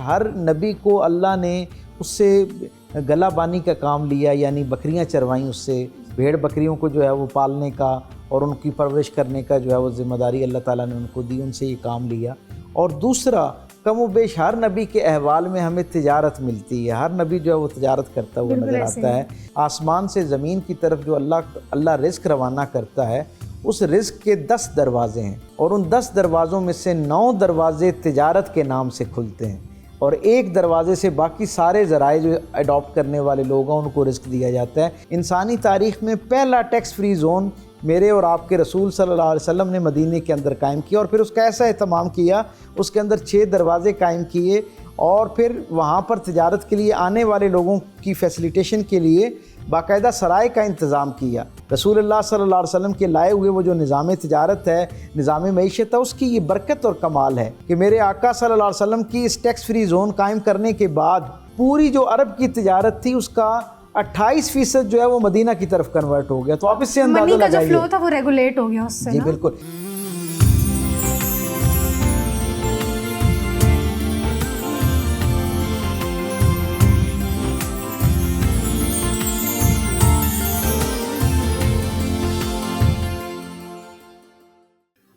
ہر نبی کو اللہ نے اس سے گلا بانی کا کام لیا، یعنی بکریاں چروائیں اس سے، بھیڑ بکریوں کو جو ہے وہ پالنے کا اور ان کی پرورش کرنے کا جو ہے وہ ذمہ داری اللہ تعالیٰ نے ان کو دی، ان سے یہ کام لیا۔ اور دوسرا، کم و بیش ہر نبی کے احوال میں ہمیں تجارت ملتی ہے، ہر نبی جو ہے وہ تجارت کرتا ہوا نظر آتا ہے۔ آسمان سے زمین کی طرف جو اللہ رزق روانہ کرتا ہے، اس رزق کے 10 دروازے ہیں، اور ان 10 دروازوں میں سے 9 دروازے تجارت کے نام سے کھلتے ہیں، اور ایک دروازے سے باقی سارے ذرائع جو اڈاپٹ کرنے والے لوگ ہیں ان کو رزق دیا جاتا ہے۔ انسانی تاریخ میں پہلا ٹیکس فری زون میرے اور آپ کے رسول صلی اللہ علیہ وسلم نے مدینے کے اندر قائم کیا، اور پھر اس کا ایسا اہتمام کیا، اس کے اندر 6 دروازے قائم کیے، اور پھر وہاں پر تجارت کے لیے آنے والے لوگوں کی فیسیلیٹیشن کے لیے باقاعدہ سرائے کا انتظام کیا۔ رسول اللہ صلی اللہ علیہ وسلم کے لائے ہوئے وہ جو نظام تجارت ہے، نظام معیشت ہے، اس کی یہ برکت اور کمال ہے کہ میرے آقا صلی اللہ علیہ وسلم کی اس ٹیکس فری زون قائم کرنے کے بعد پوری جو عرب کی تجارت تھی اس کا 28% جو ہے وہ مدینہ کی طرف کنورٹ ہو گیا۔ تو آپ اس سے اندازہ لگائیے، منی کا جو فلو تھا وہ ریگولیٹ ہو گیا اس سے۔ جی بالکل۔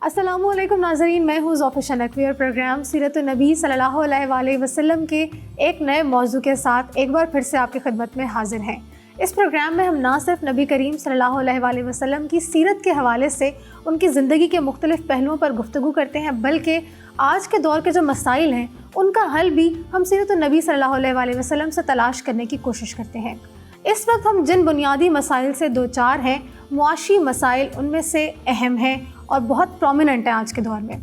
السلام علیکم ناظرین، میں ہوں ظوفر شنقوی اور پروگرام سیرت النبی صلی اللہ علیہ وآلہ وسلم کے ایک نئے موضوع کے ساتھ ایک بار پھر سے آپ کی خدمت میں حاضر ہیں۔ اس پروگرام میں ہم نہ صرف نبی کریم صلی اللہ علیہ وآلہ وسلم کی سیرت کے حوالے سے ان کی زندگی کے مختلف پہلوؤں پر گفتگو کرتے ہیں، بلکہ آج کے دور کے جو مسائل ہیں ان کا حل بھی ہم سیرت النبی صلی اللہ علیہ وآلہ وسلم سے تلاش کرنے کی کوشش کرتے ہیں۔ اس وقت ہم جن بنیادی مسائل سے دوچار ہیں، معاشی مسائل ان میں سے اہم ہیں اور بہت پرومیننٹ ہیں آج کے دور میں۔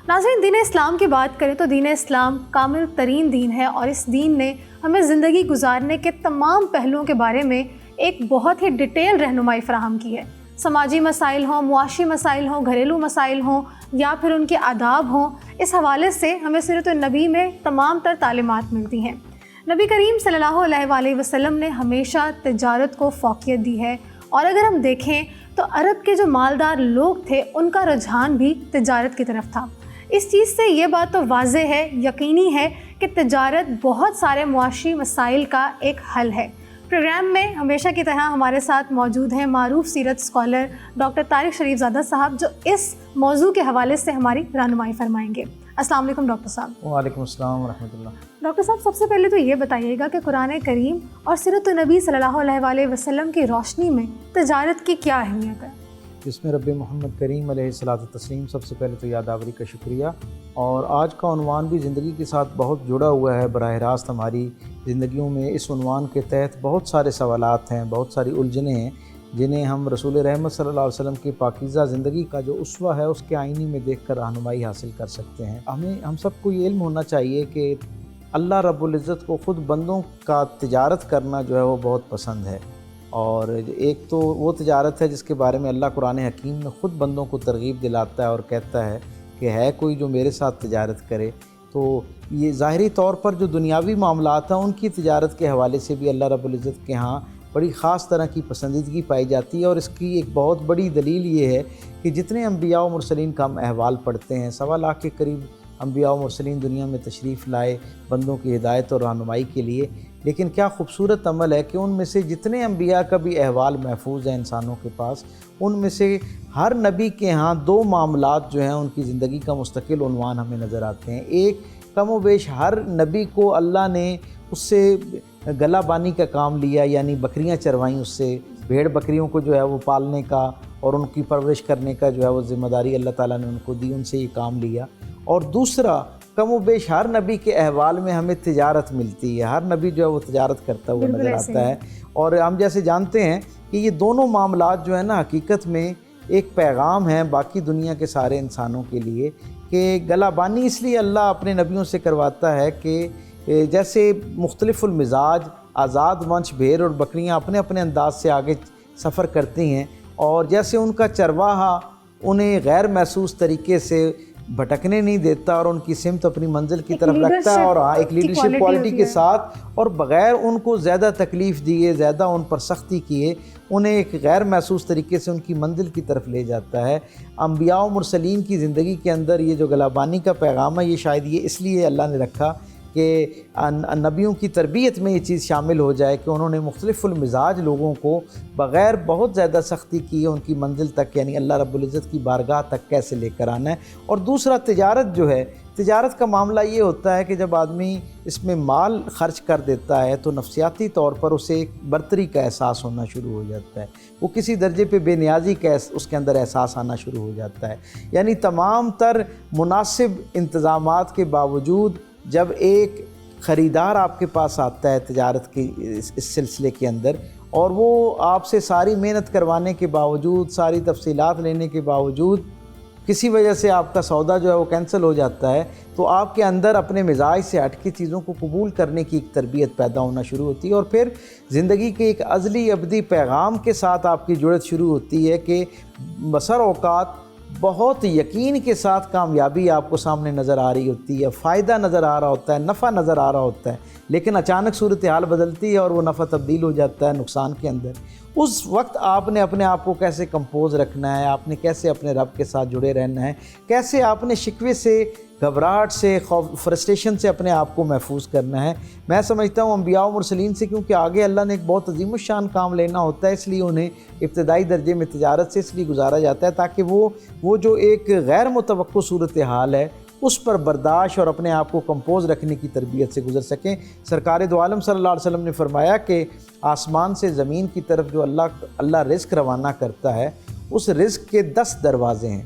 ناظرین، دین اسلام کی بات کریں تو دین اسلام کامل ترین دین ہے، اور اس دین نے ہمیں زندگی گزارنے کے تمام پہلوؤں کے بارے میں ایک بہت ہی ڈیٹیل رہنمائی فراہم کی ہے۔ سماجی مسائل ہوں، معاشی مسائل ہوں، گھریلو مسائل ہوں، یا پھر ان کے آداب ہوں، اس حوالے سے ہمیں سیرت النبی میں تمام تر تعلیمات ملتی ہیں۔ نبی کریم صلی اللہ علیہ وآلہ وسلم نے ہمیشہ تجارت کو فوقیت دی ہے، اور اگر ہم دیکھیں تو عرب کے جو مالدار لوگ تھے ان کا رجحان بھی تجارت کی طرف تھا۔ اس چیز سے یہ بات تو واضح ہے، یقینی ہے کہ تجارت بہت سارے معاشی مسائل کا ایک حل ہے۔ پروگرام میں ہمیشہ کی طرح ہمارے ساتھ موجود ہیں معروف سیرت اسکالر ڈاکٹر طارق شریف زادہ صاحب، جو اس موضوع کے حوالے سے ہماری رہنمائی فرمائیں گے۔ السلام علیکم ڈاکٹر صاحب۔ وعلیکم السلام ورحمۃ اللہ۔ ڈاکٹر صاحب، سب سے پہلے تو یہ بتائیے گا کہ قرآن کریم اور سیرت النبی صلی اللہ علیہ وآلہ وسلم کی روشنی میں تجارت کی کیا اہمیت ہے؟ جس میں رب محمد کریم علیہ الصلاۃ والتسلیم، سب سے پہلے تو یادآوری کا شکریہ، اور آج کا عنوان بھی زندگی کے ساتھ بہت جڑا ہوا ہے براہ راست ہماری زندگیوں میں۔ اس عنوان کے تحت بہت سارے سوالات ہیں، بہت ساری الجھنیں ہیں، جنہیں ہم رسول رحمت صلی اللہ علیہ وسلم کی پاکیزہ زندگی کا جو اسوہ ہے اس کے آئینے میں دیکھ کر رہنمائی حاصل کر سکتے ہیں۔ ہم سب کو یہ علم ہونا چاہیے کہ اللہ رب العزت کو خود بندوں کا تجارت کرنا جو ہے وہ بہت پسند ہے، اور ایک تو وہ تجارت ہے جس کے بارے میں اللہ قرآن حکیم میں خود بندوں کو ترغیب دلاتا ہے اور کہتا ہے کہ ہے کوئی جو میرے ساتھ تجارت کرے۔ تو یہ ظاہری طور پر جو دنیاوی معاملات ہیں ان کی تجارت کے حوالے سے بھی اللہ رب العزت کے ہاں بڑی خاص طرح کی پسندیدگی پائی جاتی ہے، اور اس کی ایک بہت بڑی دلیل یہ ہے کہ جتنے انبیاء و مرسلین کا ہم احوال پڑھتے ہیں، 1.25 لاکھ کے قریب انبیاء و مرسلین دنیا میں تشریف لائے بندوں کی ہدایت اور رہنمائی کے لیے، لیکن کیا خوبصورت عمل ہے کہ ان میں سے جتنے انبیاء کا بھی احوال محفوظ ہے انسانوں کے پاس، ان میں سے ہر نبی کے ہاں 2 معاملات جو ہیں ان کی زندگی کا مستقل عنوان ہمیں نظر آتے ہیں۔ ایک، کم و بیش ہر نبی کو اللہ نے اس سے گلا بانی کا کام لیا، یعنی بکریاں چروائیں اس سے، بھیڑ بکریوں کو جو ہے وہ پالنے کا اور ان کی پرورش کرنے کا جو ہے وہ ذمہ داری اللہ تعالیٰ نے ان کو دی، ان سے یہ کام لیا۔ اور دوسرا، کم و بیش ہر نبی کے احوال میں ہمیں تجارت ملتی ہے، ہر نبی جو ہے وہ تجارت کرتا ہوا نظر آتا ہے، اور ہم جیسے جانتے ہیں کہ یہ دونوں معاملات جو ہیں نا حقیقت میں ایک پیغام ہیں باقی دنیا کے سارے انسانوں کے لیے، کہ گلا بانی اس لیے اللہ اپنے نبیوں سے کرواتا ہے کہ جیسے مختلف المزاج آزاد ونش بھیڑ اور بکریاں اپنے اپنے انداز سے آگے سفر کرتی ہیں، اور جیسے ان کا چرواہا انہیں غیر محسوس طریقے سے بھٹکنے نہیں دیتا اور ان کی سمت اپنی منزل کی طرف رکھتا ہے، اور ایک لیڈرشپ کوالٹی کے ساتھ، اور بغیر ان کو زیادہ تکلیف دیے، زیادہ ان پر سختی کیے، انہیں ایک غیر محسوس طریقے سے ان کی منزل کی طرف لے جاتا ہے۔ انبیاء و مرسلین کی زندگی کے اندر یہ جو گلابانی کا پیغام ہے، یہ شاید یہ اس لیے اللہ نے رکھا کہ نبیوں کی تربیت میں یہ چیز شامل ہو جائے کہ انہوں نے مختلف المزاج لوگوں کو بغیر بہت زیادہ سختی کیے ان کی منزل تک یعنی اللہ رب العزت کی بارگاہ تک کیسے لے کر آنا ہے۔ اور دوسرا تجارت جو ہے، تجارت کا معاملہ یہ ہوتا ہے کہ جب آدمی اس میں مال خرچ کر دیتا ہے تو نفسیاتی طور پر اسے ایک برتری کا احساس ہونا شروع ہو جاتا ہے، وہ کسی درجے پہ بے نیازی کا اس کے اندر احساس آنا شروع ہو جاتا ہے۔ یعنی تمام تر مناسب انتظامات کے باوجود جب ایک خریدار آپ کے پاس آتا ہے تجارت کی اس سلسلے کے اندر، اور وہ آپ سے ساری محنت کروانے کے باوجود، ساری تفصیلات لینے کے باوجود کسی وجہ سے آپ کا سودا جو ہے وہ کینسل ہو جاتا ہے، تو آپ کے اندر اپنے مزاج سے ہٹ کے چیزوں کو قبول کرنے کی ایک تربیت پیدا ہونا شروع ہوتی ہے، اور پھر زندگی کے ایک ازلی ابدی پیغام کے ساتھ آپ کی جڑت شروع ہوتی ہے کہ بسر اوقات بہت یقین کے ساتھ کامیابی آپ کو سامنے نظر آ رہی ہوتی ہے، فائدہ نظر آ رہا ہوتا ہے، نفع نظر آ رہا ہوتا ہے، لیکن اچانک صورتحال بدلتی ہے اور وہ نفع تبدیل ہو جاتا ہے نقصان کے اندر۔ اس وقت آپ نے اپنے آپ کو کیسے کمپوز رکھنا ہے، آپ نے کیسے اپنے رب کے ساتھ جڑے رہنا ہے، کیسے آپ نے شکوے سے، گھبراہٹ سے، فرسٹریشن سے اپنے آپ کو محفوظ کرنا ہے۔ میں سمجھتا ہوں انبیاء و مرسلین سے کیونکہ آگے اللہ نے ایک بہت عظیم الشان کام لینا ہوتا ہے، اس لیے انہیں ابتدائی درجے میں تجارت سے اس لیے گزارا جاتا ہے تاکہ وہ جو ایک غیر متوقع صورتحال ہے اس پر برداشت اور اپنے آپ کو کمپوز رکھنے کی تربیت سے گزر سکیں۔ سرکار دو عالم صلی اللہ علیہ وسلم نے فرمایا کہ آسمان سے زمین کی طرف جو اللہ رزق روانہ کرتا ہے، اس رزق کے 10 دروازے ہیں،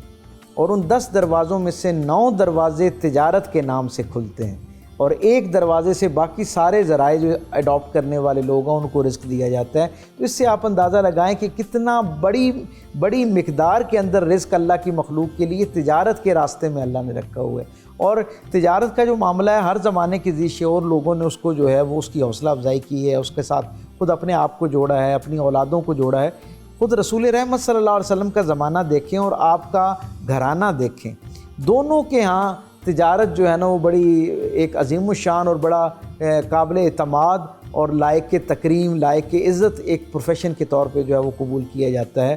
اور ان 10 دروازوں میں سے 9 دروازے تجارت کے نام سے کھلتے ہیں، اور ایک دروازے سے باقی سارے ذرائع جو اڈاپٹ کرنے والے لوگ ہیں ان کو رزق دیا جاتا ہے۔ تو اس سے آپ اندازہ لگائیں کہ کتنا بڑی مقدار کے اندر رزق اللہ کی مخلوق کے لیے تجارت کے راستے میں اللہ نے رکھا ہوا ہے۔ اور تجارت کا جو معاملہ ہے، ہر زمانے کے ذی شعور لوگوں نے اس کو جو ہے وہ اس کی حوصلہ افزائی کی ہے، اس کے ساتھ خود اپنے آپ کو جوڑا ہے، اپنی اولادوں کو جوڑا ہے۔ خود رسول رحمت صلی اللہ علیہ وسلم کا زمانہ دیکھیں اور آپ کا گھرانہ دیکھیں، دونوں کے ہاں تجارت جو ہے نا وہ بڑی ایک عظیم الشان اور بڑا قابل اعتماد اور لائق تکریم، لائق عزت ایک پروفیشن کے طور پہ جو ہے وہ قبول کیا جاتا ہے۔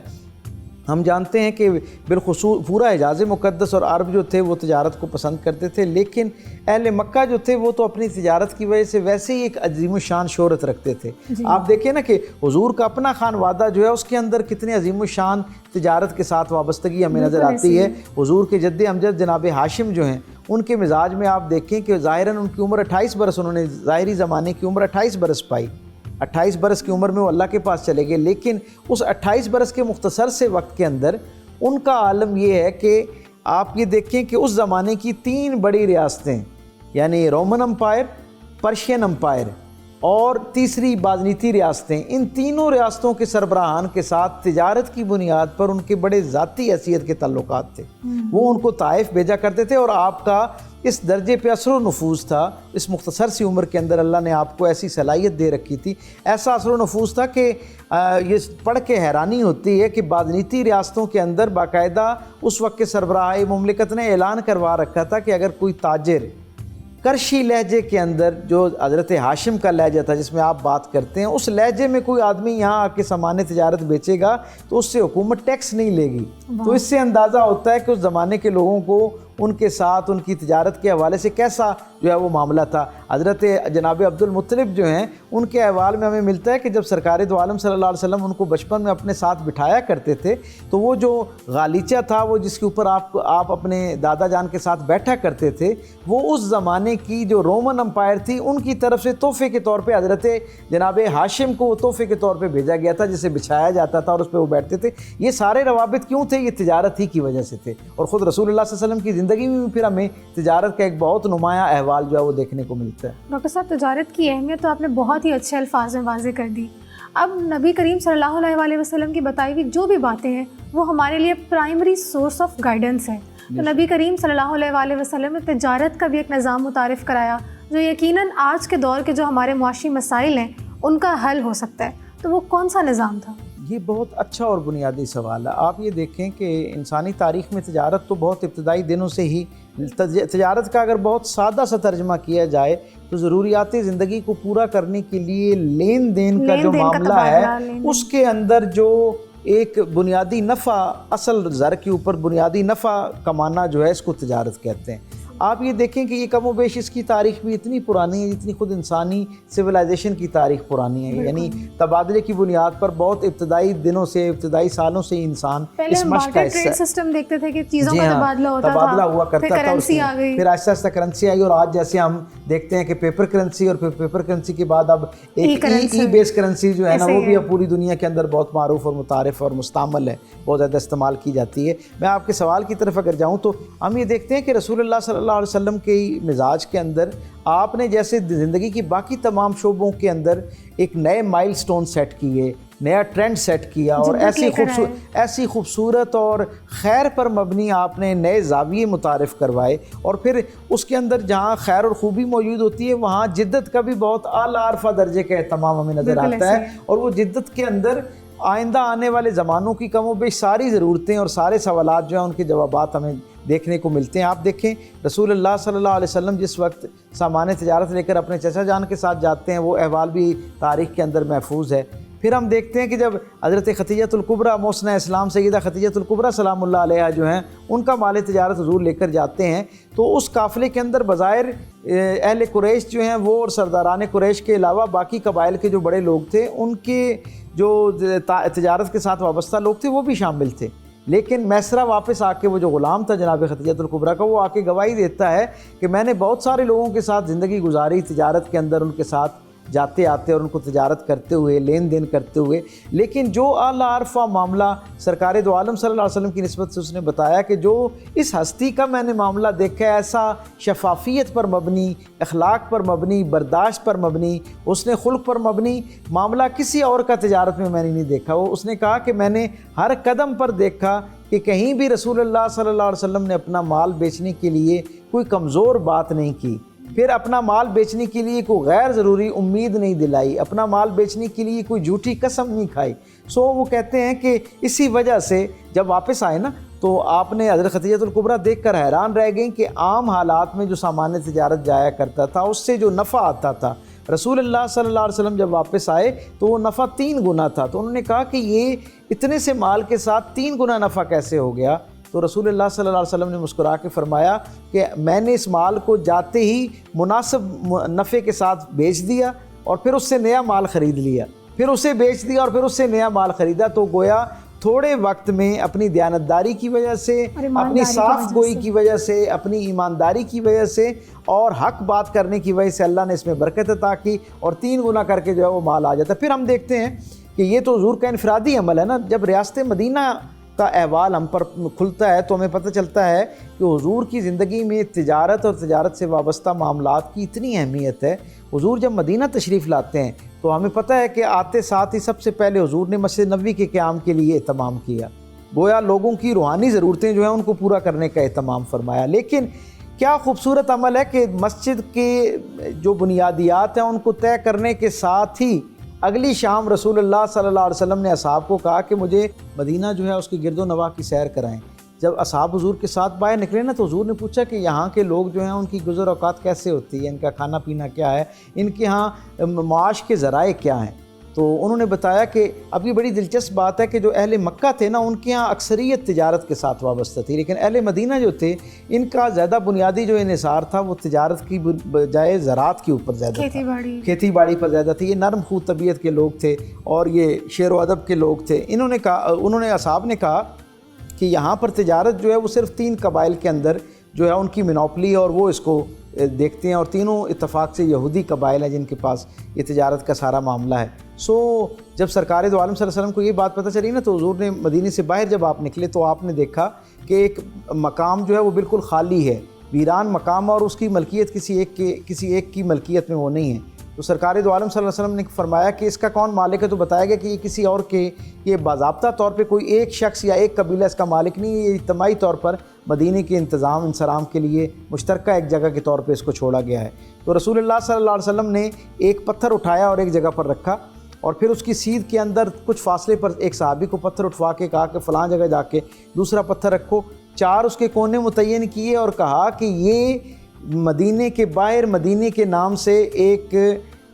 ہم جانتے ہیں کہ بالخصوص پورا حجاز مقدس اور عرب جو تھے وہ تجارت کو پسند کرتے تھے، لیکن اہل مکہ جو تھے وہ تو اپنی تجارت کی وجہ سے ویسے ہی ایک عظیم الشان شہرت رکھتے تھے۔ آپ دیکھیں نا کہ حضور کا اپنا خانوادہ جو ہے اس کے اندر کتنے عظیم الشان تجارت کے ساتھ وابستگی ہمیں نظر آتی ہے۔ حضور کے جد امجد جناب ہاشم جو ہیں، ان کے مزاج میں آپ دیکھیں کہ ظاہراً ان کی عمر 28 برس، انہوں نے ظاہری زمانے کی عمر 28 برس پائی، 28 برس کی عمر میں وہ اللہ کے پاس چلے گئے، لیکن اس 28 برس کے مختصر سے وقت کے اندر ان کا عالم یہ ہے کہ آپ یہ دیکھیں کہ اس زمانے کی 3 بڑی ریاستیں یعنی رومن امپائر، پرشین امپائر اور تیسری بازنیتی ریاستیں، ان تینوں ریاستوں کے سربراہان کے ساتھ تجارت کی بنیاد پر ان کے بڑے ذاتی حیثیت کے تعلقات تھے۔ وہ ان کو طائف بھیجا کرتے تھے، اور آپ کا اس درجے پہ اثر و نفوذ تھا، اس مختصر سی عمر کے اندر اللہ نے آپ کو ایسی صلاحیت دے رکھی تھی، ایسا اثر و نفوذ تھا کہ یہ پڑھ کے حیرانی ہوتی ہے کہ بازنیتی ریاستوں کے اندر باقاعدہ اس وقت کے سربراہ مملکت نے اعلان کروا رکھا تھا کہ اگر کوئی تاجر کرشی لہجے کے اندر، جو حضرت ہاشم کا لہجہ تھا جس میں آپ بات کرتے ہیں، اس لہجے میں کوئی آدمی یہاں آ کے سامان تجارت بیچے گا تو اس سے حکومت ٹیکس نہیں لے گی۔ تو اس سے اندازہ ہوتا ہے کہ اس زمانے کے لوگوں کو ان کے ساتھ ان کی تجارت کے حوالے سے کیسا جو ہے وہ معاملہ تھا۔ حضرت جناب عبد المطلب جو ہیں، ان کے احوال میں ہمیں ملتا ہے کہ جب سرکار دو عالم صلی اللہ علیہ وسلم ان کو بچپن میں اپنے ساتھ بٹھایا کرتے تھے تو وہ جو غالیچہ تھا، وہ جس کے اوپر آپ اپنے دادا جان کے ساتھ بیٹھا کرتے تھے، وہ اس زمانے کی جو رومن امپائر تھی ان کی طرف سے تحفے کے طور پہ حضرت جناب ہاشم کو وہ تحفے کے طور پہ بھیجا گیا تھا، جسے بچھایا جاتا تھا اور اس پہ وہ بیٹھتے تھے۔ یہ سارے روابط کیوں تھے؟ یہ تجارت ہی کی وجہ سے تھے، اور خود رسول اللہ صلی اللہ علیہ وسلم کی زندگی میں پھر ہمیں تجارت کا ایک بہت نمایاں احوال جو ہے وہ دیکھنے کو ملتا ہے۔ ڈاکٹر صاحب، تجارت کی اہمیت تو آپ نے بہت ہی اچھے الفاظ میں واضح کر دی۔ اب نبی کریم صلی اللہ علیہ وآلہ وسلم کی بتائی ہوئی جو بھی باتیں ہیں وہ ہمارے لیے پرائمری سورس آف گائیڈنس ہے۔ تو نبی کریم صلی اللہ علیہ وآلہ وسلم نے تجارت کا بھی ایک نظام متعارف کرایا جو یقیناً آج کے دور کے جو ہمارے معاشی مسائل ہیں ان کا حل ہو سکتا ہے۔ تو وہ کون سا نظام تھا؟ یہ بہت اچھا اور بنیادی سوال ہے۔ آپ یہ دیکھیں کہ انسانی تاریخ میں تجارت تو بہت ابتدائی دنوں سے ہی، تجارت کا اگر بہت سادہ سا ترجمہ کیا جائے تو ضروریات زندگی کو پورا کرنے کے لیے لین دین کا جو معاملہ ہے، اس کے اندر جو ایک بنیادی نفع، اصل زر کے اوپر بنیادی نفع کمانا جو ہے، اس کو تجارت کہتے ہیں۔ آپ یہ دیکھیں کہ یہ کم و بیش اس کی تاریخ بھی اتنی پرانی ہے جتنی خود انسانی سویلائزیشن کی تاریخ پرانی ہے، یعنی تبادلے کی بنیاد پر بہت ابتدائی دنوں سے، ابتدائی سالوں سے ہی انسان اس مشق کا حصہ ہے۔ ٹریڈ سسٹم دیکھتے تھے کہ چیزوں کا تبادلہ ہوتا تھا، تبادلہ ہوا کرتا تھا، کرنسی آ گئی، پھر آہستہ آہستہ کرنسی آئی، اور آج جیسے ہم دیکھتے ہیں کہ پیپر کرنسی، اور پھر پیپر کرنسی کے بعد اب ایک ای بیس کرنسی جو ہے نا، وہ بھی اب پوری دنیا کے اندر بہت معروف اور متعارف اور مستعمل ہے، بہت زیادہ استعمال کی جاتی ہے۔ میں آپ کے سوال کی طرف اگر جاؤں تو ہم یہ دیکھتے ہیں کہ رسول اللہ صلی اللہ علیہ وسلم کے مزاج کے اندر آپ نے جیسے زندگی کی باقی تمام شعبوں کے اندر ایک نئے مائل سٹون سیٹ کیے، نیا ٹرینڈ سیٹ کیا، اور ایسی خوبصورت اور خیر پر مبنی آپ نے نئے زاویے متعارف کروائے، اور پھر اس کے اندر جہاں خیر اور خوبی موجود ہوتی ہے وہاں جدت کا بھی بہت اعلیٰ عرفہ درجے کا اہتمام ہمیں نظر آتا ہے، اور وہ جدت کے اندر آئندہ آنے والے زمانوں کی کم و بیش ساری ضرورتیں اور سارے سوالات جو ہیں ان کے جوابات ہمیں دیکھنے کو ملتے ہیں۔ آپ دیکھیں رسول اللہ صلی اللہ علیہ وسلم جس وقت سامان تجارت لے کر اپنے چچا جان کے ساتھ جاتے ہیں، وہ احوال بھی تاریخ کے اندر محفوظ ہے۔ پھر ہم دیکھتے ہیں کہ جب حضرت خدیجہ الکبریٰ محسنہ اسلام سیدہ خدیجہ الکبریٰ سلام اللہ علیہا جو ہیں ان کا مال تجارت حضور لے کر جاتے ہیں، تو اس قافلے کے اندر بظاہر اہل قریش جو ہیں وہ اور سرداران قریش کے علاوہ باقی قبائل کے جو بڑے لوگ تھے ان کے جو تجارت کے ساتھ وابستہ لوگ تھے وہ بھی شامل تھے، لیکن میسرہ واپس آ کے وہ جو غلام تھا جناب خدیجہ الکبریٰ کا، وہ آ کے گواہی دیتا ہے کہ میں نے بہت سارے لوگوں کے ساتھ زندگی گزاری تجارت کے اندر، ان کے ساتھ جاتے آتے اور ان کو تجارت کرتے ہوئے، لین دین کرتے ہوئے، لیکن جو اعلیٰ عرفہ معاملہ سرکار دو عالم صلی اللہ علیہ وسلم کی نسبت سے اس نے بتایا کہ جو اس ہستی کا میں نے معاملہ دیکھا ہے ایسا شفافیت پر مبنی، اخلاق پر مبنی، برداشت پر مبنی، حسن خلق پر مبنی معاملہ کسی اور کا تجارت میں نے نہیں دیکھا۔ وہ اس نے کہا کہ میں نے ہر قدم پر دیکھا کہ کہیں بھی رسول اللہ صلی اللہ علیہ وسلم نے اپنا مال بیچنے کے لیے کوئی کمزور بات نہیں کی، پھر اپنا مال بیچنے کے لیے کوئی غیر ضروری امید نہیں دلائی، اپنا مال بیچنے کے لیے کوئی جھوٹی قسم نہیں کھائی۔ وہ کہتے ہیں کہ اسی وجہ سے جب واپس آئے نا تو آپ نے حضرت خدیجہ الکبریٰ دیکھ کر حیران رہ گئیں کہ عام حالات میں جو سامان تجارت جایا کرتا تھا اس سے جو نفع آتا تھا، رسول اللہ صلی اللہ علیہ وسلم جب واپس آئے تو وہ نفع 3 گنا تھا۔ تو انہوں نے کہا کہ یہ اتنے سے مال کے ساتھ 3 گنا نفع کیسے ہو گیا؟ تو رسول اللہ صلی اللہ علیہ وسلم نے مسکرا کے فرمایا کہ میں نے اس مال کو جاتے ہی مناسب نفع کے ساتھ بیچ دیا اور پھر اس سے نیا مال خرید لیا، پھر اسے بیچ دیا اور پھر اس سے نیا مال خریدا۔ تو گویا تھوڑے وقت میں اپنی دیانتداری کی وجہ سے، اپنی صاف گوئی کی وجہ سے، اپنی ایمانداری کی وجہ سے اور حق بات کرنے کی وجہ سے اللہ نے اس میں برکت عطا کی اور 3 گنا کر کے جو ہے وہ مال آ جاتا ہے۔ پھر ہم دیکھتے ہیں کہ یہ تو حضور کا انفرادی عمل ہے نا، جب ریاست مدینہ کا احوال ہم پر کھلتا ہے تو ہمیں پتہ چلتا ہے کہ حضور کی زندگی میں تجارت اور تجارت سے وابستہ معاملات کی اتنی اہمیت ہے۔ حضور جب مدینہ تشریف لاتے ہیں تو ہمیں پتہ ہے کہ آتے ساتھ ہی سب سے پہلے حضور نے مسجد نبوی کے قیام کے لیے اہتمام کیا، گویا لوگوں کی روحانی ضرورتیں جو ہیں ان کو پورا کرنے کا اہتمام فرمایا۔ لیکن کیا خوبصورت عمل ہے کہ مسجد کے جو بنیادیات ہیں ان کو طے کرنے کے ساتھ ہی اگلی شام رسول اللہ صلی اللہ علیہ وسلم نے اصحاب کو کہا کہ مجھے مدینہ جو ہے اس کی گرد و نواح کی سیر کرائیں۔ جب اصحاب حضور کے ساتھ باہر نکلے نا تو حضور نے پوچھا کہ یہاں کے لوگ جو ہیں ان کی گزر اوقات کیسے ہوتی ہے، ان کا کھانا پینا کیا ہے، ان کے ہاں معاش کے ذرائع کیا ہیں۔ تو انہوں نے بتایا کہ اب یہ بڑی دلچسپ بات ہے کہ جو اہل مکہ تھے نا ان کے ہاں اکثریت تجارت کے ساتھ وابستہ تھی، لیکن اہل مدینہ جو تھے ان کا زیادہ بنیادی جو انحصار تھا وہ تجارت کی بجائے زراعت کے اوپر زیادہ تھا، کھیتی باڑی پر زیادہ تھی۔ یہ نرم خو طبیعت کے لوگ تھے اور یہ شعر و ادب کے لوگ تھے۔ انہوں نے اصحاب نے کہا کہ یہاں پر تجارت جو ہے وہ صرف 3 قبائل کے اندر جو ہے ان کی منوپلی اور وہ اس کو دیکھتے ہیں، اور تینوں اتفاق سے یہودی قبائل ہیں جن کے پاس یہ تجارت کا سارا معاملہ ہے۔ جب سرکار دو عالم صلی اللہ علیہ وسلم کو یہ بات پتہ چلی نا تو حضور نے مدینے سے باہر جب آپ نکلے تو آپ نے دیکھا کہ ایک مقام جو ہے وہ بالکل خالی ہے، ویران مقام، اور اس کی ملکیت کسی ایک کی ملکیت میں وہ نہیں ہے۔ تو سرکار دو عالم صلی اللہ علیہ وسلم نے فرمایا کہ اس کا کون مالک ہے؟ تو بتایا گیا کہ یہ کسی اور کے، یہ باضابطہ طور پہ کوئی ایک شخص یا ایک قبیلہ اس کا مالک نہیں ہے، یہ اجتماعی طور پر مدینے کے انتظام انصرام کے لیے مشترکہ ایک جگہ کے طور پہ اس کو چھوڑا گیا ہے۔ تو رسول اللہ صلی اللہ علیہ وسلم نے ایک پتھر اٹھایا اور ایک جگہ پر رکھا، اور پھر اس کی سیدھ کے اندر کچھ فاصلے پر ایک صحابی کو پتھر اٹھوا کے کہا کہ فلاں جگہ جا کے دوسرا پتھر رکھو، 4 اس کے کونے متعین کیے اور کہا کہ یہ مدینے کے باہر مدینے کے نام سے ایک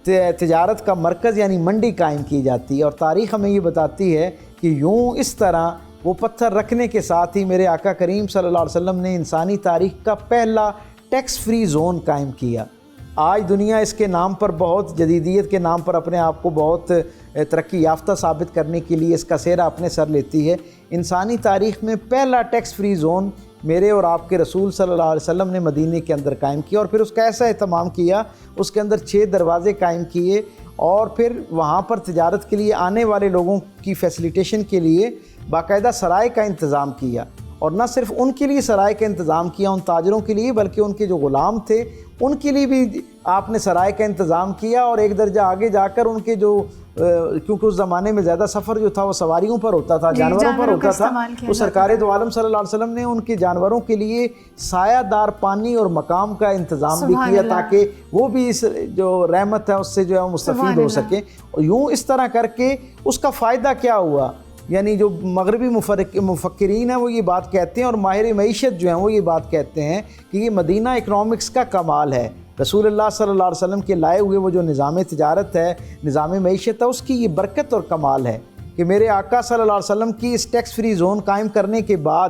تجارت کا مرکز یعنی منڈی قائم کی جاتی ہے، اور تاریخ ہمیں یہ بتاتی ہے کہ یوں اس طرح وہ پتھر رکھنے کے ساتھ ہی میرے آقا کریم صلی اللہ علیہ وسلم نے انسانی تاریخ کا پہلا ٹیکس فری زون قائم کیا. آج دنیا اس کے نام پر بہت جدیدیت کے نام پر اپنے آپ کو بہت ترقی یافتہ ثابت کرنے کے لیے اس کا سہرا اپنے سر لیتی ہے. انسانی تاریخ میں پہلا ٹیکس فری زون میرے اور آپ کے رسول صلی اللہ علیہ وسلم نے مدینے کے اندر قائم کیا, اور پھر اس کا ایسا اہتمام کیا, اس کے اندر 6 دروازے قائم کیے, اور پھر وہاں پر تجارت کے لیے آنے والے لوگوں کی فیسیلیٹیشن کے لیے باقاعدہ سرائے کا انتظام کیا. اور نہ صرف ان کے لیے سرائے کا انتظام کیا, ان تاجروں کے لیے, بلکہ ان کے جو غلام تھے ان کے لیے بھی آپ نے سرائے کا انتظام کیا. اور ایک درجہ آگے جا کر ان کے جو کیونکہ اس زمانے میں زیادہ سفر جو تھا وہ سواریوں پر ہوتا تھا, جانوروں پر ہوتا تھا, تو سرکار دو عالم صلی اللہ علیہ وسلم نے ان کے جانوروں کے لیے سایہ دار پانی اور مقام کا انتظام بھی کیا تاکہ وہ بھی اس جو رحمت ہے اس سے جو ہے مستفید ہو سکیں. اور یوں اس طرح کر کے اس کا فائدہ کیا ہوا, یعنی جو مغربی مفکرین ہیں وہ یہ بات کہتے ہیں, اور ماہر معیشت جو ہیں وہ یہ بات کہتے ہیں کہ یہ مدینہ اکنامکس کا کمال ہے. رسول اللہ صلی اللہ علیہ وسلم کے لائے ہوئے وہ جو نظام تجارت ہے, نظام معیشت ہے, اس کی یہ برکت اور کمال ہے کہ میرے آقا صلی اللہ علیہ وسلم کی اس ٹیکس فری زون قائم کرنے کے بعد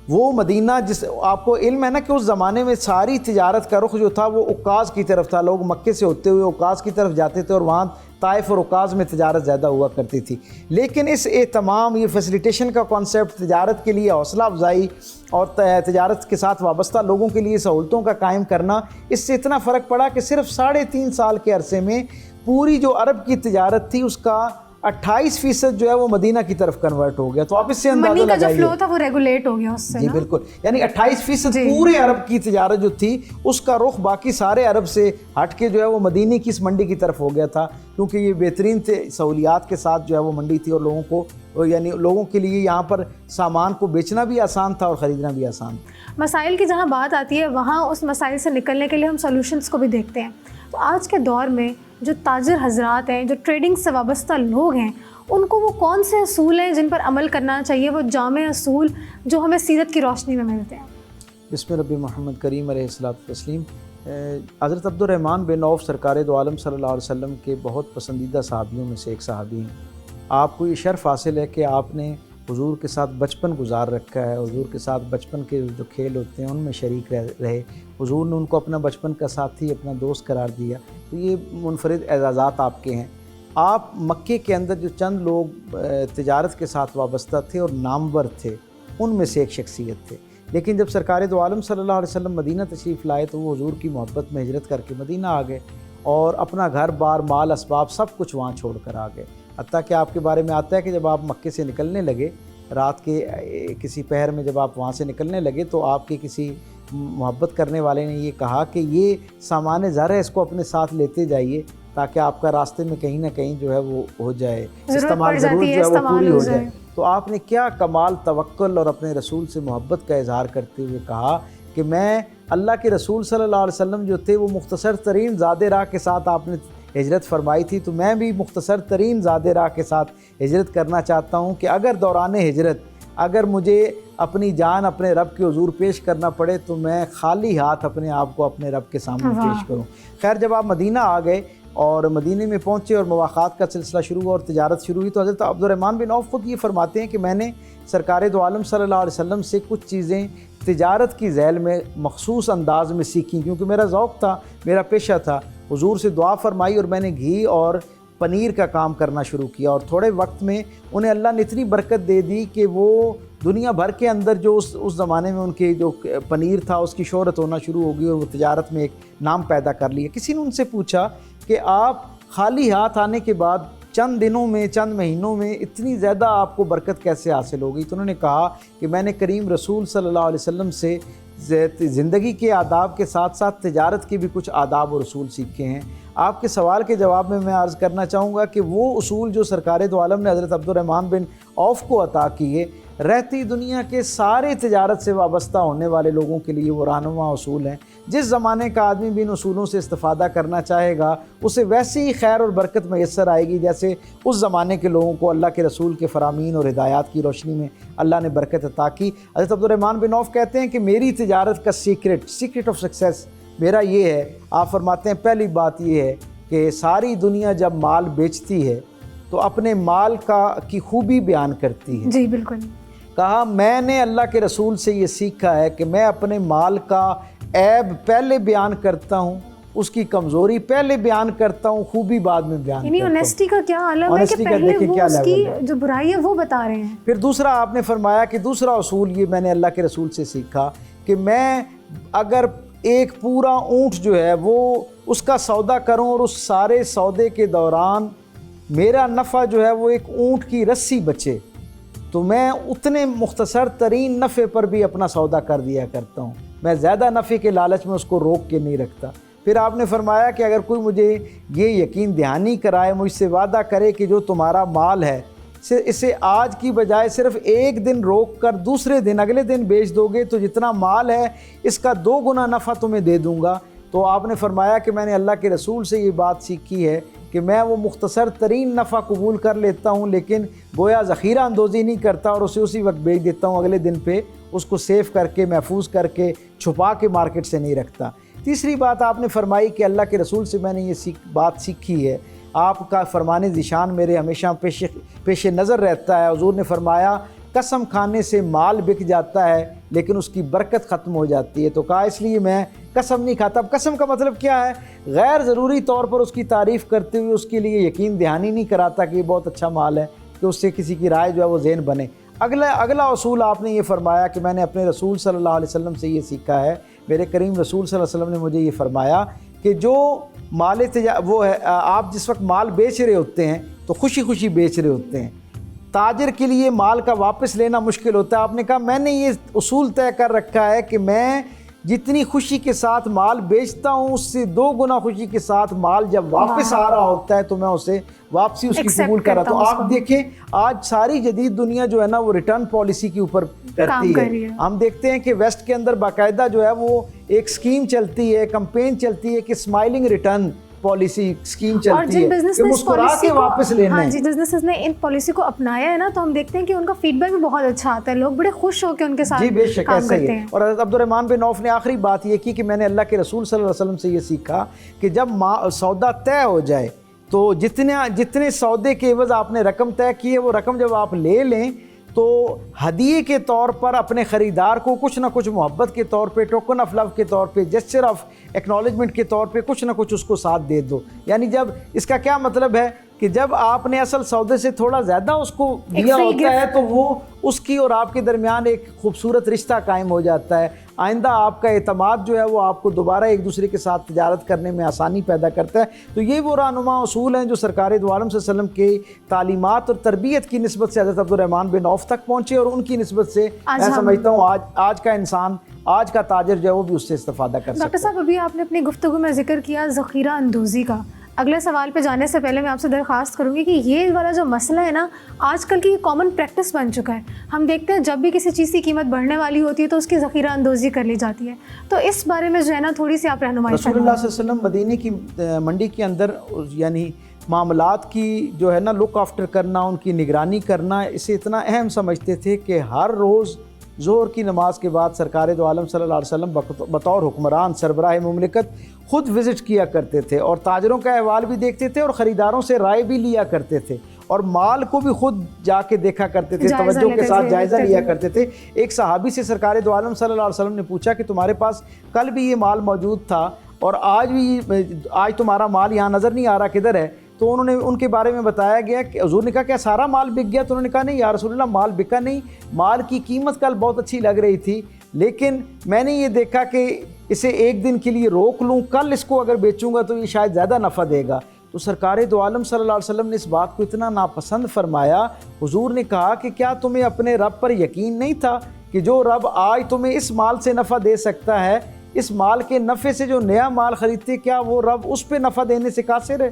وہ مدینہ, جس آپ کو علم ہے نا کہ اس زمانے میں ساری تجارت کا رخ جو تھا وہ عکاظ کی طرف تھا. لوگ مکے سے ہوتے ہوئے عکاظ کی طرف جاتے تھے, اور وہاں طائف اور عکاظ میں تجارت زیادہ ہوا کرتی تھی. لیکن اس اہتمام, یہ فیسیلیٹیشن کا کانسیپٹ, تجارت کے لیے حوصلہ افزائی اور تجارت کے ساتھ وابستہ لوگوں کے لیے سہولتوں کا قائم کرنا, اس سے اتنا فرق پڑا کہ صرف 3.5 سال کے عرصے میں پوری جو عرب کی تجارت تھی اس کا 28% جو ہے وہ مدینہ کی طرف کنورٹ ہو گیا. تو آپ اس سے اندازہ لگائیے, منی کا جو فلو تھا وہ ریگولیٹ ہو گیا اس سے. جی بالکل, یعنی 28% پورے عرب کی تجارت جو تھی اس کا رخ باقی سارے عرب سے ہٹ کے جو ہے وہ مدینے کی اس منڈی کی طرف ہو گیا تھا, کیونکہ یہ بہترین سہولیات کے ساتھ جو ہے وہ منڈی تھی, اور لوگوں کو یعنی لوگوں کے لیے یہاں پر سامان کو بیچنا بھی آسان تھا اور خریدنا بھی آسان. مسائل کی جہاں بات آتی ہے وہاں اس مسائل سے نکلنے کے لیے ہم سولوشنس کو بھی دیکھتے ہیں. تو آج کے دور میں جو تاجر حضرات ہیں, جو ٹریڈنگ سے وابستہ لوگ ہیں, ان کو وہ کون سے اصول ہیں جن پر عمل کرنا چاہیے, وہ جامع اصول جو ہمیں سیرت کی روشنی میں ملتے ہیں؟ بسم ربی محمد کریم علیہ الصلوۃ والتسلیم. حضرت عبد الرحمن بن عوف سرکار دو عالم صلی اللہ علیہ وسلم کے بہت پسندیدہ صحابیوں میں سے ایک صحابی ہیں. آپ کو یہ شرف حاصل ہے کہ آپ نے حضور کے ساتھ بچپن گزار رکھا ہے, حضور کے ساتھ بچپن کے جو کھیل ہوتے ہیں ان میں شریک رہے, حضور نے ان کو اپنا بچپن کا ساتھی, اپنا دوست قرار دیا. تو یہ منفرد اعزازات آپ کے ہیں. آپ مکے کے اندر جو چند لوگ تجارت کے ساتھ وابستہ تھے اور نامور تھے ان میں سے ایک شخصیت تھے. لیکن جب سرکار دو عالم صلی اللہ علیہ وسلم مدینہ تشریف لائے تو وہ حضور کی محبت میں ہجرت کر کے مدینہ آ گئے, اور اپنا گھر بار, مال, اسباب سب کچھ وہاں چھوڑ کر آ گئے. حتیٰ کہ آپ کے بارے میں آتا ہے کہ جب آپ مکے سے نکلنے لگے, رات کے کسی پہر میں جب آپ وہاں سے نکلنے لگے تو آپ کے کسی محبت کرنے والے نے یہ کہا کہ یہ سامان زر ہے, اس کو اپنے ساتھ لیتے جائیے تاکہ آپ کا راستے میں کہیں نہ کہیں جو ہے وہ ہو جائے, استعمال ضرور جو ہے وہ پوری ہو جائے. تو آپ نے کیا کمال توکل اور اپنے رسول سے محبت کا اظہار کرتے ہوئے کہا کہ میں اللہ کے رسول صلی اللہ علیہ وسلم جو تھے وہ مختصر ترین زاد راہ کے ساتھ آپ نے ہجرت فرمائی تھی, تو میں بھی مختصر ترین زاد راہ کے ساتھ ہجرت کرنا چاہتا ہوں کہ اگر دوران ہجرت اگر مجھے اپنی جان اپنے رب کے حضور پیش کرنا پڑے تو میں خالی ہاتھ اپنے آپ کو اپنے رب کے سامنے پیش کروں. خیر جب آپ مدینہ آ گئے اور مدینے میں پہنچے اور مواخات کا سلسلہ شروع ہوا اور تجارت شروع ہوئی, تو حضرت عبد الرحمن بن عوف خود یہ فرماتے ہیں کہ میں نے سرکار دو عالم صلی اللہ علیہ وسلم سے کچھ چیزیں تجارت کی ذیل میں مخصوص انداز میں سیکھیں, کیونکہ میرا ذوق تھا, میرا پیشہ تھا. حضور سے دعا فرمائی اور میں نے گھی اور پنیر کا کام کرنا شروع کیا, اور تھوڑے وقت میں انہیں اللہ نے اتنی برکت دے دی کہ وہ دنیا بھر کے اندر جو اس زمانے میں ان کے جو پنیر تھا اس کی شہرت ہونا شروع ہو گئی, اور وہ تجارت میں ایک نام پیدا کر لیا. کسی نے ان سے پوچھا کہ آپ خالی ہاتھ آنے کے بعد چند دنوں میں, چند مہینوں میں اتنی زیادہ آپ کو برکت کیسے حاصل ہو گئی؟ تو انہوں نے کہا کہ میں نے کریم رسول صلی اللہ علیہ وسلم سے زندگی کے آداب کے ساتھ ساتھ تجارت کے بھی کچھ آداب و رسول سیکھے ہیں. آپ کے سوال کے جواب میں عرض کرنا چاہوں گا کہ وہ اصول جو سرکار دو عالم نے حضرت عبد الرحمن بن عوف کو عطا کیے, رہتی دنیا کے سارے تجارت سے وابستہ ہونے والے لوگوں کے لیے وہ رہنما اصول ہیں. جس زمانے کا آدمی بھی ان اصولوں سے استفادہ کرنا چاہے گا اسے ویسے ہی خیر اور برکت میسر آئے گی جیسے اس زمانے کے لوگوں کو اللہ کے رسول کے فرامین اور ہدایات کی روشنی میں اللہ نے برکت عطا کی. حضرت عبد الرحمن بن عوف کہتے ہیں کہ میری تجارت کا سیکرٹ آف سکسیس میرا یہ ہے. آپ فرماتے ہیں پہلی بات یہ ہے کہ ساری دنیا جب مال بیچتی ہے تو اپنے مال کی خوبی بیان کرتی ہے. جی بالکل. کہا میں نے اللہ کے رسول سے یہ سیکھا ہے کہ میں اپنے مال کا عیب پہلے بیان کرتا ہوں، اس کی کمزوری پہلے بیان کرتا ہوں، خوبی بعد میں بیان یعنی کرتا ہوں۔ آنیسٹی کا کیا عالم ہے کہ پہلے وہ اس کی جو برائی ہے وہ بتا رہے ہیں۔ پھر دوسرا آپ نے فرمایا کہ دوسرا اصول یہ میں نے اللہ کے رسول سے سیکھا کہ میں اگر ایک پورا اونٹ جو ہے وہ اس کا سودا کروں اور اس سارے سودے کے دوران میرا نفع جو ہے وہ ایک اونٹ کی رسی بچے تو میں اتنے مختصر ترین نفع پر بھی اپنا سودا کر دیا کرتا ہوں، میں زیادہ نفع کے لالچ میں اس کو روک کے نہیں رکھتا۔ پھر آپ نے فرمایا کہ اگر کوئی مجھے یہ یقین دہانی کرائے، مجھ سے وعدہ کرے کہ جو تمہارا مال ہے اسے آج کی بجائے صرف ایک دن روک کر دوسرے دن اگلے دن بیچ دو گے تو جتنا مال ہے اس کا 2 گنا نفع تمہیں دے دوں گا۔ تو آپ نے فرمایا کہ میں نے اللہ کے رسول سے یہ بات سیکھی ہے کہ میں وہ مختصر ترین نفع قبول کر لیتا ہوں لیکن گویا ذخیرہ اندوزی نہیں کرتا اور اسے اسی وقت بیچ دیتا ہوں، اگلے دن پہ اس کو سیف کر کے محفوظ کر کے چھپا کے مارکیٹ سے نہیں رکھتا۔ تیسری بات آپ نے فرمائی کہ اللہ کے رسول سے میں نے یہ بات سیکھی ہے، آپ کا فرمان ذیشان میرے ہمیشہ پیش نظر رہتا ہے۔ حضور نے فرمایا قسم کھانے سے مال بک جاتا ہے لیکن اس کی برکت ختم ہو جاتی ہے، تو کہا اس لیے میں قسم نہیں کھاتا۔ اب قسم کا مطلب کیا ہے؟ غیر ضروری طور پر اس کی تعریف کرتے ہوئے اس کے لیے یقین دہانی نہیں کراتا کہ یہ بہت اچھا مال ہے کہ اس سے کسی کی رائے جو ہے وہ ذہن بنے۔ اگلا اصول آپ نے یہ فرمایا کہ میں نے اپنے رسول صلی اللہ علیہ وسلم سے یہ سیکھا ہے، میرے کریم رسول صلی اللہ علیہ وسلم نے مجھے یہ فرمایا کہ جو مال وہ ہے آپ جس وقت مال بیچ رہے ہوتے ہیں تو خوشی خوشی بیچ رہے ہوتے ہیں، تاجر کے لیے مال کا واپس لینا مشکل ہوتا ہے۔ آپ نے کہا میں نے یہ اصول طے کر رکھا ہے کہ میں جتنی خوشی کے ساتھ مال بیچتا ہوں اس سے 2 گنا خوشی کے ساتھ مال جب واپس آ رہا ہوتا ہے تو میں اسے واپسی اس کی قبول کر رہا ہوں۔ تو آپ دیکھیں آج ساری جدید دنیا جو ہے نا وہ ریٹرن پالیسی کے اوپر کرتی ہے۔ ہم دیکھتے ہیں کہ ویسٹ کے اندر باقاعدہ جو ہے وہ ایک سکیم چلتی ہے، کمپین چلتی ہے کہ اسمائلنگ ریٹرن پالیسی سکیم چلتی ہے کہ مسکرا کے واپس لینا ہے۔ جی بزنسز نے ان پالیسی کو اپنایا ہے نا تو ہم دیکھتے ہیں کہ ان کا فیڈ بیک بھی بہت اچھا آتا ہے، لوگ بڑے خوش ہو کے ان کے ساتھ جی بے شک کام کرتے ہیں۔ اور حضرت عبد الرحمن بن عوف نے آخری بات یہ کی کہ میں نے اللہ کے رسول صلی اللہ علیہ وسلم سے یہ سیکھا کہ جب سودا طے ہو جائے تو جتنے سودے کے عوض آپ نے رقم طے کی ہے وہ رقم جب آپ لے لیں تو ہدیے کے طور پر اپنے خریدار کو کچھ نہ کچھ محبت کے طور پہ، ٹوکن آف لو کے طور پہ، جسچر آف ایکنالجمنٹ کے طور پہ کچھ نہ کچھ اس کو ساتھ دے دو۔ یعنی جب اس کا کیا مطلب ہے کہ جب آپ نے اصل سودے سے تھوڑا زیادہ اس کو دیا ہوتا ہے تو وہ اس کی اور آپ کے درمیان ایک خوبصورت رشتہ قائم ہو جاتا ہے، آئندہ آپ کا اعتماد جو ہے وہ آپ کو دوبارہ ایک دوسرے کے ساتھ تجارت کرنے میں آسانی پیدا کرتا ہے۔ تو یہ وہ رہنما اصول ہیں جو سرکار دو عالم صلی اللہ علیہ وسلم کی تعلیمات اور تربیت کی نسبت سے حضرت عبد الرحمن بن عوف تک پہنچے اور ان کی نسبت سے میں سمجھتا ہوں آج کا انسان، آج کا تاجر جو ہے وہ بھی اس سے استفادہ کر سکتا ہے۔ ڈاکٹر صاحب ابھی آپ نے اپنی گفتگو میں ذکر کیا ذخیرہ اندوزی کا، اگلے سوال پہ جانے سے پہلے میں آپ سے درخواست کروں گی کہ یہ والا جو مسئلہ ہے نا آج کل کی کامن پریکٹس بن چکا ہے۔ ہم دیکھتے ہیں جب بھی کسی چیز کی قیمت بڑھنے والی ہوتی ہے تو اس کی ذخیرہ اندوزی کر لی جاتی ہے، تو اس بارے میں جو ہے نا تھوڑی سی آپ رہنمائی رسول اللہ صلی اللہ علیہ وسلم مدینے کی منڈی کے اندر یعنی معاملات کی جو ہے نا لک آفٹر کرنا، ان کی نگرانی کرنا، اسے اتنا اہم سمجھتے تھے کہ ہر روز ظہر کی نماز کے بعد سرکار دو عالم صلی اللہ علیہ وسلم بطور حکمران سربراہ مملکت خود وزٹ کیا کرتے تھے اور تاجروں کا احوال بھی دیکھتے تھے اور خریداروں سے رائے بھی لیا کرتے تھے اور مال کو بھی خود جا کے دیکھا کرتے تھے، توجہ کے ساتھ جائزہ لیا کرتے تھے۔ ایک صحابی سے سرکار دو عالم صلی اللہ علیہ وسلم نے پوچھا کہ تمہارے پاس کل بھی یہ مال موجود تھا اور آج تمہارا مال یہاں نظر نہیں آ رہا، کدھر ہے؟ تو انہوں نے ان کے بارے میں بتایا گیا کہ حضور نے کہا کیا سارا مال بک گیا؟ تو انہوں نے کہا نہیں یا رسول اللہ مال بکا نہیں، مال کی قیمت کل بہت اچھی لگ رہی تھی لیکن میں نے یہ دیکھا کہ اسے ایک دن کے لیے روک لوں، کل اس کو اگر بیچوں گا تو یہ شاید زیادہ نفع دے گا۔ تو سرکار دو عالم صلی اللہ علیہ وسلم نے اس بات کو اتنا ناپسند فرمایا، حضور نے کہا کہ کیا تمہیں اپنے رب پر یقین نہیں تھا کہ جو رب آج تمہیں اس مال سے نفع دے سکتا ہے، اس مال کے نفع سے جو نیا مال خریدتے کیا وہ رب اس پہ نفع دینے سے قاصر ہے؟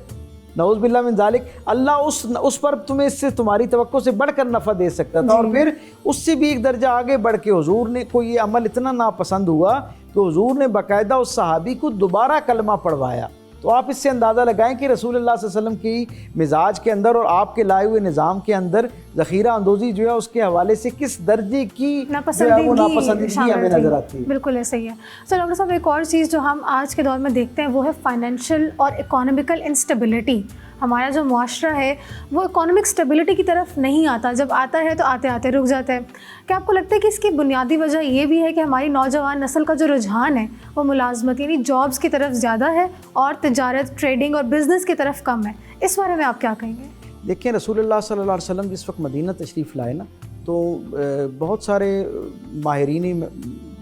نعوذ باللہ من ذالک، اللہ اس پر تمہیں اس سے تمہاری توقع سے بڑھ کر نفع دے سکتا تھا۔ اور پھر اس سے بھی ایک درجہ آگے بڑھ کے حضور نے کو یہ عمل اتنا ناپسند ہوا کہ حضور نے باقاعدہ اس صحابی کو دوبارہ کلمہ پڑھوایا۔ تو آپ اس سے اندازہ لگائیں کہ رسول اللہ صلی اللہ علیہ وسلم کی مزاج کے اندر اور آپ کے لائے ہوئے نظام کے اندر ذخیرہ اندوزی جو ہے اس کے حوالے سے کس درجے کی ناپسندیدگی ہمیں نظر آتی ہے۔ بالکل ایسا ہی ہے۔ سر ڈاکٹر صاحب ایک اور چیز جو ہم آج کے دور میں دیکھتے ہیں وہ ہے فائنینشیل اور اکانومیکل انسٹیبلٹی۔ ہمارا جو معاشرہ ہے وہ اکانومک اسٹیبلٹی کی طرف نہیں آتا، جب آتا ہے تو آتے آتے رک جاتا ہے. کیا آپ کو لگتا ہے کہ اس کی بنیادی وجہ یہ بھی ہے کہ ہماری نوجوان نسل کا جو رجحان ہے وہ ملازمت یعنی جابس کی طرف زیادہ ہے اور تجارت، ٹریڈنگ اور بزنس کی طرف کم ہے؟ اس بارے میں آپ کیا کہیں گے؟ دیکھیں، رسول اللہ صلی اللہ علیہ وسلم جس وقت مدینہ تشریف لائے نا، تو بہت سارے ماہرین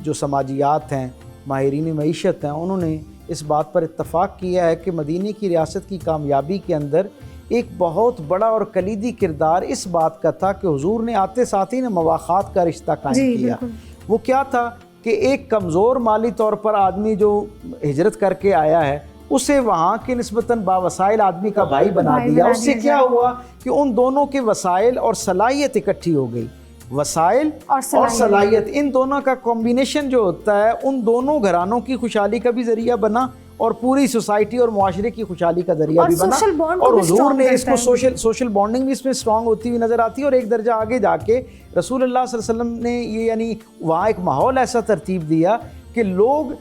جو سماجیات ہیں، ماہرین معیشت ہیں، انہوں نے اس بات پر اتفاق کیا ہے کہ مدینہ کی ریاست کی کامیابی کے اندر ایک بہت بڑا اور کلیدی کردار اس بات کا تھا کہ حضور نے آتے ساتھ ہی نے مواخات کا رشتہ قائم کیا. وہ کیا تھا کہ ایک کمزور مالی طور پر آدمی جو ہجرت کر کے آیا ہے اسے وہاں کے نسبتاً باوسائل آدمی کا بھائی بنا دیا. اس سے کیا ہوا کہ ان دونوں کے وسائل اور صلاحیت اکٹھی ہو گئی. وسائل اور صلاحیت، ان دونوں کا کمبینیشن جو ہوتا ہے ان دونوں گھرانوں کی خوشحالی کا بھی ذریعہ بنا اور پوری سوسائٹی اور معاشرے کی خوشحالی کا ذریعہ بھی بنا. اور حضور نے اس کو سوشل بانڈنگ بھی اس میں سٹرانگ ہوتی ہوئی نظر آتی ہے. اور ایک درجہ آگے جا کے رسول اللہ صلی اللہ علیہ وسلم نے یہ یعنی وہاں ایک ماحول ایسا ترتیب دیا کہ لوگ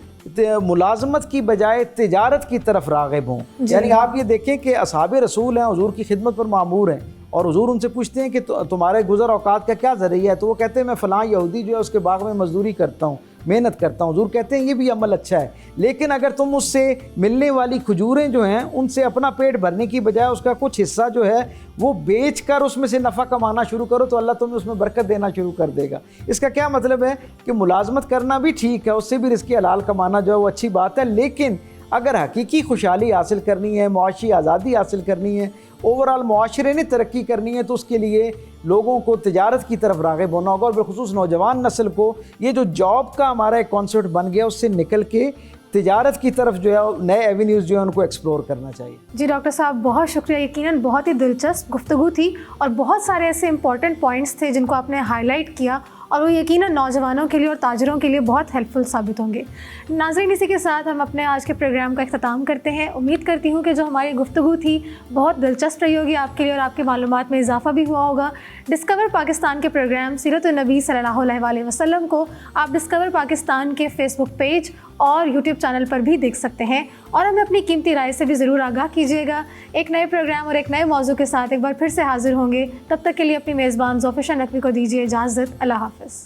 ملازمت کی بجائے تجارت کی طرف راغب ہوں. یعنی آپ یہ دیکھیں کہ اصحاب رسول ہیں، حضور کی خدمت پر مامور ہیں، اور حضور ان سے پوچھتے ہیں کہ تمہارے گزر اوقات کا کیا ذریعہ ہے؟ تو وہ کہتے ہیں میں فلاں یہودی جو ہے اس کے باغ میں مزدوری کرتا ہوں، محنت کرتا ہوں. حضور کہتے ہیں یہ بھی عمل اچھا ہے، لیکن اگر تم اس سے ملنے والی کھجوریں جو ہیں ان سے اپنا پیٹ بھرنے کی بجائے اس کا کچھ حصہ جو ہے وہ بیچ کر اس میں سے نفع کمانا شروع کرو تو اللہ تمہیں اس میں برکت دینا شروع کر دے گا. اس کا کیا مطلب ہے کہ ملازمت کرنا بھی ٹھیک ہے، اس سے بھی رزق حلال کمانا جو ہے وہ اچھی بات ہے، لیکن اگر حقیقی خوشحالی حاصل کرنی ہے، معاشی آزادی حاصل کرنی ہے، اوورآل معاشرے نے ترقی کرنی ہے، تو اس کے لیے لوگوں کو تجارت کی طرف راغب ہونا ہوگا. اور بالخصوص نوجوان نسل کو یہ جو جاب کا ہمارا ایک کانسیپٹ بن گیا اس سے نکل کے تجارت کی طرف جو ہے نئے ایونیوز جو ہیں ان کو ایکسپلور کرنا چاہیے. جی ڈاکٹر صاحب بہت شکریہ. یقیناً بہت ہی دلچسپ گفتگو تھی اور بہت سارے ایسے امپورٹنٹ پوائنٹس تھے جن کو آپ نے ہائی لائٹ کیا اور وہ یقیناً نوجوانوں کے لیے اور تاجروں کے لیے بہت ہیلپ فل ثابت ہوں گے. ناظرین، اسی کے ساتھ ہم اپنے آج کے پروگرام کا اختتام کرتے ہیں. امید کرتی ہوں کہ جو ہماری گفتگو تھی بہت دلچسپ رہی ہوگی آپ کے لیے اور آپ کی معلومات میں اضافہ بھی ہوا ہوگا. ڈسکور پاکستان کے پروگرام سیرت النبی صلی اللہ علیہ وسلم کو آپ ڈسکور پاکستان کے فیس بک پیج اور یوٹیوب چینل پر بھی دیکھ سکتے ہیں اور ہمیں اپنی قیمتی رائے سے بھی ضرور آگاہ کیجیے گا. ایک نئے پروگرام اور ایک نئے موضوع کے ساتھ ایک بار پھر سے حاضر ہوں گے. تب تک کے لیے اپنی میزبان ظفر شاہ نقوی کو دیجیے اجازت. اللہ حافظ.